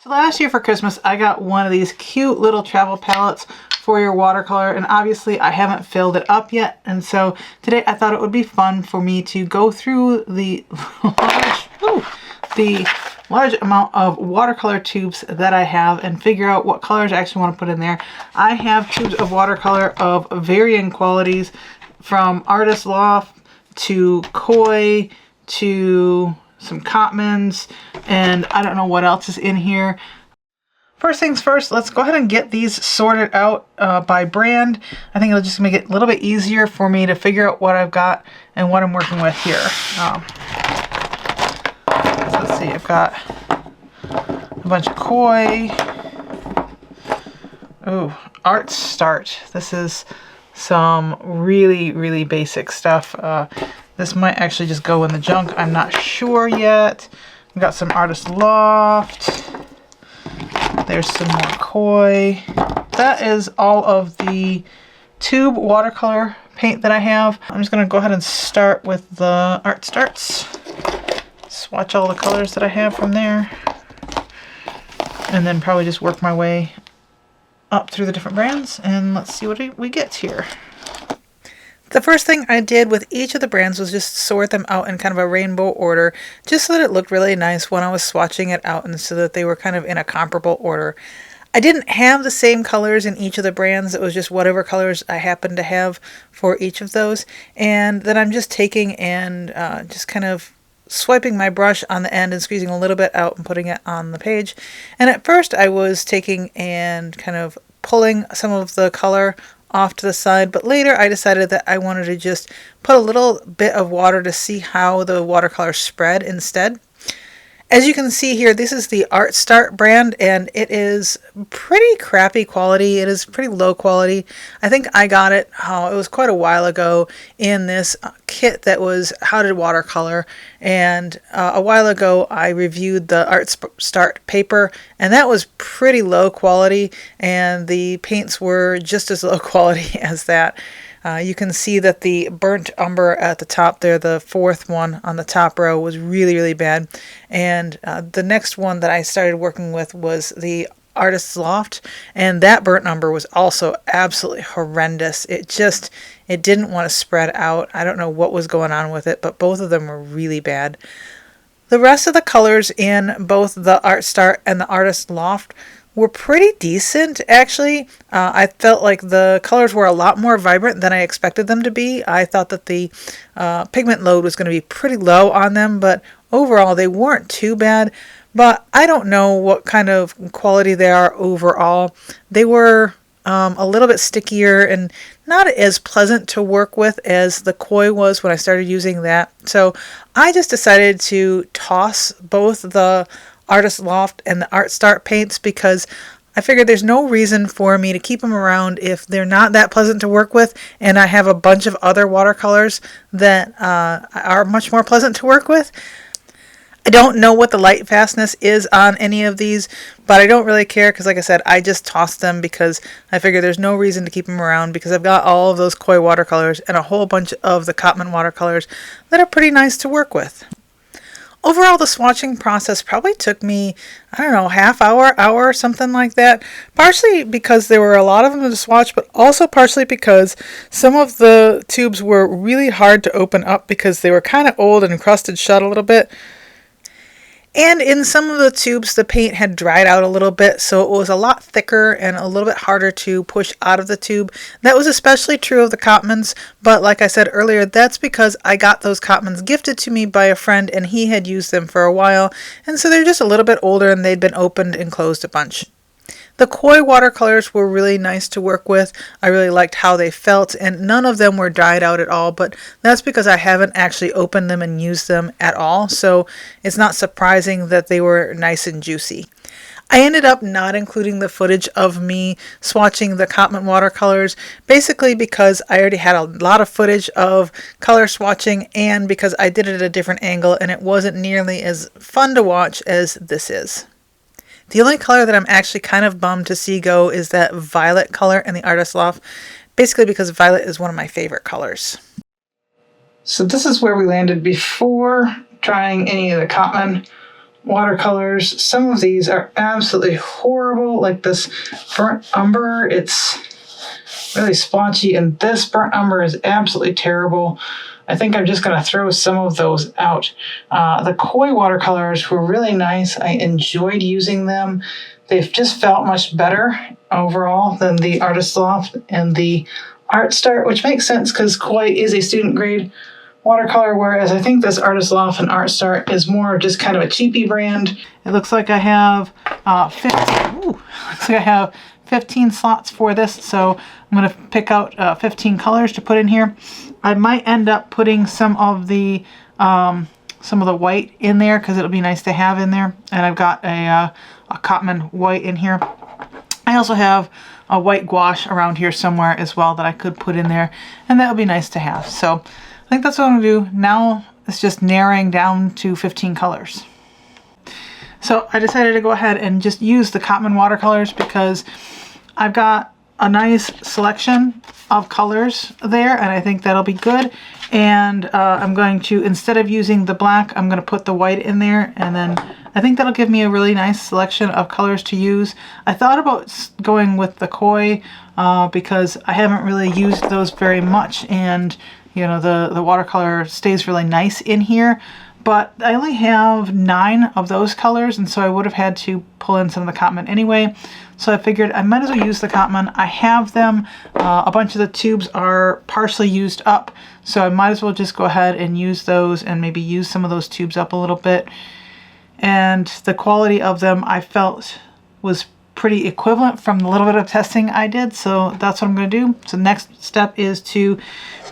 So last year for Christmas, I got one of these cute little travel palettes for your watercolor, and obviously I haven't filled it up yet. And so today I thought it would be fun for me to go through the large amount of watercolor tubes that I have and figure out what colors I actually want to put in there. I have tubes of watercolor of varying qualities, from Artist Loft to Koi to some Cotmans, and I don't know what else is in here. First things first, let's go ahead and get these sorted out by brand. I think it'll just make it a little bit easier for me to figure out what I've got and what I'm working with here. So let's see, I've got a bunch of Koi. Ooh, Art Start. This is some really basic stuff. This might actually just go in the junk. I'm not sure yet. I've got some Artist Loft. There's some more Koi. That is all of the tube watercolor paint that I have. I'm just going to go ahead and start with the Art Starts. Swatch all the colors that I have from there. And then probably just work my way up through the different brands. And let's see what we get here. The first thing I did with each of the brands was just sort them out in kind of a rainbow order, just so that it looked really nice when I was swatching it out and so that they were kind of in a comparable order. I didn't have the same colors in each of the brands. It was just whatever colors I happened to have for each of those. And then I'm just taking and just kind of swiping my brush on the end and squeezing a little bit out and putting it on the page. And at first I was taking and kind of pulling some of the color off to the side, but later I decided that I wanted to just put a little bit of water to see how the watercolor spread instead. As you can see here, this is the Art Start brand, and it is pretty crappy quality. It is pretty low quality. I think I got it, it was quite a while ago, in this kit that was How to Watercolor, and a while ago I reviewed the Art Start paper, and that was pretty low quality, and the paints were just as low quality as that. You can see that the burnt umber at the top there, the fourth one on the top row, was really bad. And the next one that I started working with was the Artist Loft, and that burnt umber was also absolutely horrendous. It didn't want to spread out. I don't know what was going on with it, but both of them were really bad. The rest of the colors in both the Art Start and the Artist Loft were pretty decent, actually. I felt like the colors were a lot more vibrant than I expected them to be. I thought that the pigment load was going to be pretty low on them, but overall they weren't too bad. But I don't know what kind of quality they are overall. They were a little bit stickier and not as pleasant to work with as the Koi was when I started using that. So I just decided to toss both the Artist Loft and the Art Start paints, because I figured there's no reason for me to keep them around if they're not that pleasant to work with, and I have a bunch of other watercolors that are much more pleasant to work with. I don't know what the light fastness is on any of these, but I don't really care because, like I said, I just tossed them because I figure there's no reason to keep them around, because I've got all of those Koi watercolors and a whole bunch of the Cotman watercolors that are pretty nice to work with. Overall, the swatching process probably took me, I don't know, half hour, something like that. Partially because there were a lot of them to swatch, but also partially because some of the tubes were really hard to open up because they were kind of old and encrusted shut a little bit. And in some of the tubes, the paint had dried out a little bit, so it was a lot thicker and a little bit harder to push out of the tube. That was especially true of the Cotmans, but like I said earlier, that's because I got those Cotmans gifted to me by a friend, and he had used them for a while, and so they're just a little bit older and they'd been opened and closed a bunch. The Koi watercolors were really nice to work with. I really liked how they felt, and none of them were dried out at all, but that's because I haven't actually opened them and used them at all, so it's not surprising that they were nice and juicy. I ended up not including the footage of me swatching the Cotman watercolors, basically because I already had a lot of footage of color swatching, and because I did it at a different angle and it wasn't nearly as fun to watch as this is. The only color that I'm actually kind of bummed to see go is that violet color in the Artist Loft, basically because violet is one of my favorite colors. So this is where we landed before trying any of the Cotman watercolors. Some of these are absolutely horrible, like this burnt umber. It's really splotchy, and this burnt umber is absolutely terrible. I think I'm just going to throw some of those out. The koi watercolors were really nice. I enjoyed using them. They've just felt much better overall than the Artist Loft and the Art Start, which makes sense because koi is a student grade watercolor, whereas I think this Artist Loft and Art Start is more of just kind of a cheapy brand. It looks like I have 15 slots for this, so I'm going to pick out 15 colors to put in here. I might end up putting some of the white in there because it'll be nice to have in there. And I've got a Cotman white in here. I also have a white gouache around here somewhere as well that I could put in there, and that would be nice to have. So I think that's what I'm going to do. Now it's just narrowing down to 15 colors. So I decided to go ahead and just use the Cotman watercolors because I've got a nice selection of colors there, and I think that'll be good. And I'm going to, instead of using the black, I'm going to put the white in there, and then I think that'll give me a really nice selection of colors to use. I thought about going with the koi because I haven't really used those very much, and you know, the watercolor stays really nice in here. But I only have 9 of those colors, and so I would have had to pull in some of the Cotman anyway. So I figured I might as well use the Cotman. I have them. A bunch of the tubes are partially used up, so I might as well just go ahead and use those and maybe use some of those tubes up a little bit. And the quality of them I felt was pretty equivalent from the little bit of testing I did, so that's what I'm going to do. So the next step is to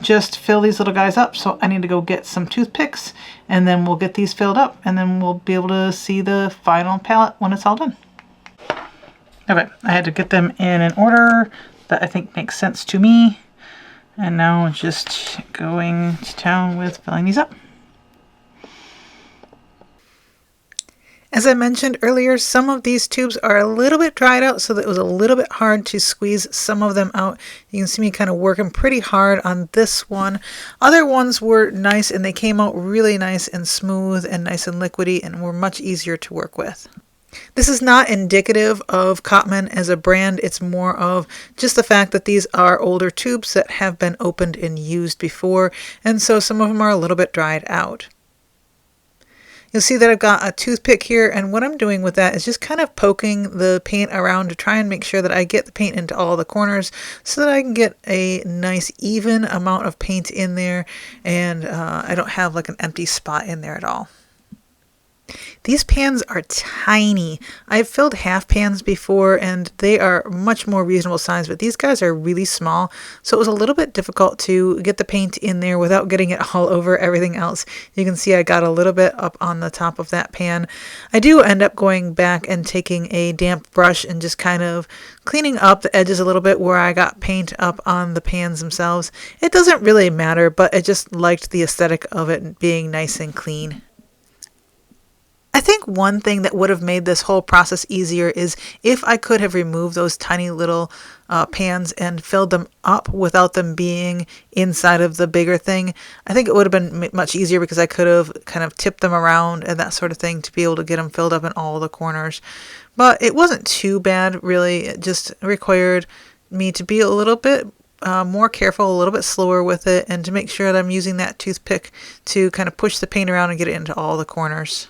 just fill these little guys up. So I need to go get some toothpicks, and then we'll get these filled up, and then we'll be able to see the final palette when it's all done. Okay, I had to get them in an order that I think makes sense to me, and now just going to town with filling these up. As I mentioned earlier, some of these tubes are a little bit dried out, so that it was a little bit hard to squeeze some of them out. You can see me kind of working pretty hard on this one. Other ones were nice, and they came out really nice and smooth and nice and liquidy, and were much easier to work with. This is not indicative of Cotman as a brand. It's more of just the fact that these are older tubes that have been opened and used before, and so some of them are a little bit dried out. You'll see that I've got a toothpick here, and what I'm doing with that is just kind of poking the paint around to try and make sure that I get the paint into all the corners so that I can get a nice even amount of paint in there, and I don't have like an empty spot in there at all. These pans are tiny. I've filled half pans before, and they are much more reasonable size, but these guys are really small, so it was a little bit difficult to get the paint in there without getting it all over everything else. You can see I got a little bit up on the top of that pan. I do end up going back and taking a damp brush and just kind of cleaning up the edges a little bit where I got paint up on the pans themselves. It doesn't really matter, but I just liked the aesthetic of it being nice and clean. I think one thing that would have made this whole process easier is if I could have removed those tiny little pans and filled them up without them being inside of the bigger thing. I think it would have been much easier because I could have kind of tipped them around and that sort of thing to be able to get them filled up in all the corners. But it wasn't too bad, really. It just required me to be a little bit more careful, a little bit slower with it, and to make sure that I'm using that toothpick to kind of push the paint around and get it into all the corners.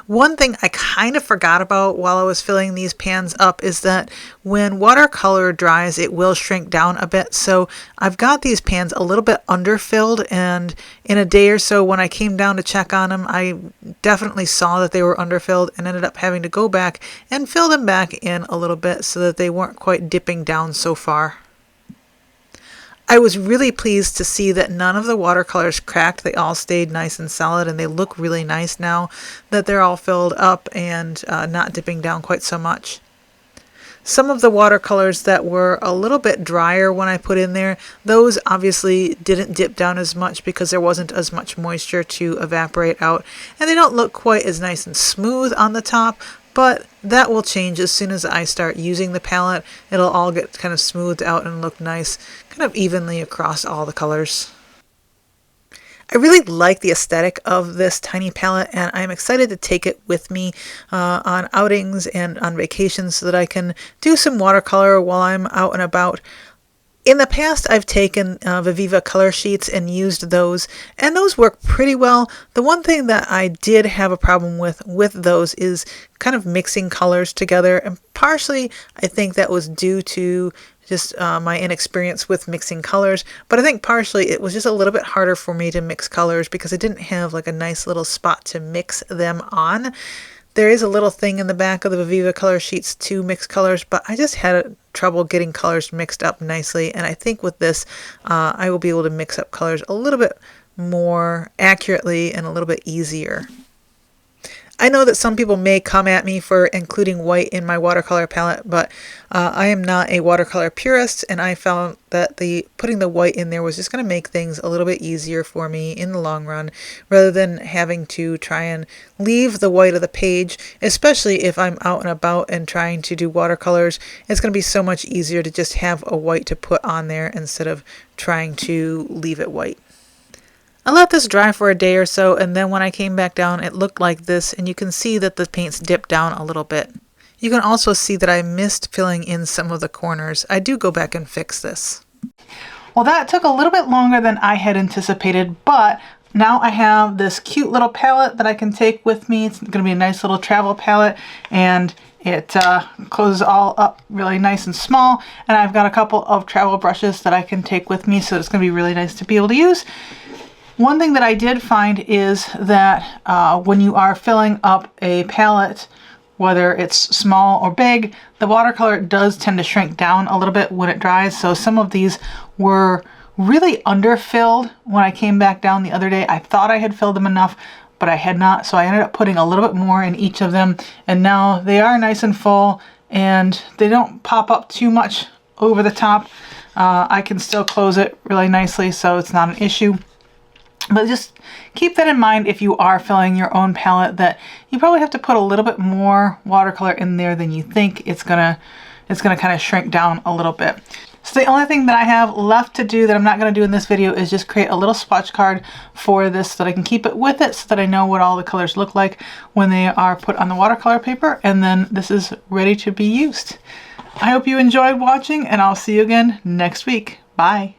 One thing I kind of forgot about while I was filling these pans up is that when watercolor dries, it will shrink down a bit. So I've got these pans a little bit underfilled, and in a day or so when I came down to check on them, I definitely saw that they were underfilled and ended up having to go back and fill them back in a little bit so that they weren't quite dipping down so far. I was really pleased to see that none of the watercolors cracked. They all stayed nice and solid, and they look really nice now that they're all filled up and not dipping down quite so much. Some of the watercolors that were a little bit drier when I put in there, those obviously didn't dip down as much because there wasn't as much moisture to evaporate out, and they don't look quite as nice and smooth on the top. But that will change as soon as I start using the palette. It'll all get kind of smoothed out and look nice, kind of evenly across all the colors. I really like the aesthetic of this tiny palette, and I'm excited to take it with me on outings and on vacations so that I can do some watercolor while I'm out and about. In the past, I've taken Viviva color sheets and used those, and those work pretty well. The one thing that I did have a problem with those is kind of mixing colors together, and partially I think that was due to just my inexperience with mixing colors, but I think partially it was just a little bit harder for me to mix colors because I didn't have like a nice little spot to mix them on. There is a little thing in the back of the Viviva color sheets to mix colors, but I just had trouble getting colors mixed up nicely, and I think with this I will be able to mix up colors a little bit more accurately and a little bit easier. I know that some people may come at me for including white in my watercolor palette, but I am not a watercolor purist, and I found that putting the white in there was just going to make things a little bit easier for me in the long run, rather than having to try and leave the white of the page, especially if I'm out and about and trying to do watercolors. It's going to be so much easier to just have a white to put on there instead of trying to leave it white. I let this dry for a day or so, and then when I came back down it looked like this, and you can see that the paint's dipped down a little bit. You can also see that I missed filling in some of the corners. I do go back and fix this. Well, that took a little bit longer than I had anticipated, but now I have this cute little palette that I can take with me. It's going to be a nice little travel palette, and it closes all up really nice and small, and I've got a couple of travel brushes that I can take with me, so it's going to be really nice to be able to use. One thing that I did find is that when you are filling up a palette, whether it's small or big, the watercolor does tend to shrink down a little bit when it dries. So some of these were really underfilled when I came back down the other day. I thought I had filled them enough, but I had not. So I ended up putting a little bit more in each of them. And now they are nice and full, and they don't pop up too much over the top. I can still close it really nicely, so it's not an issue. But just keep that in mind if you are filling your own palette, that you probably have to put a little bit more watercolor in there than you think. It's gonna kind of shrink down a little bit. So the only thing that I have left to do that I'm not going to do in this video is just create a little swatch card for this so that I can keep it with it, so that I know what all the colors look like when they are put on the watercolor paper, and then this is ready to be used. I hope you enjoyed watching, and I'll see you again next week. Bye!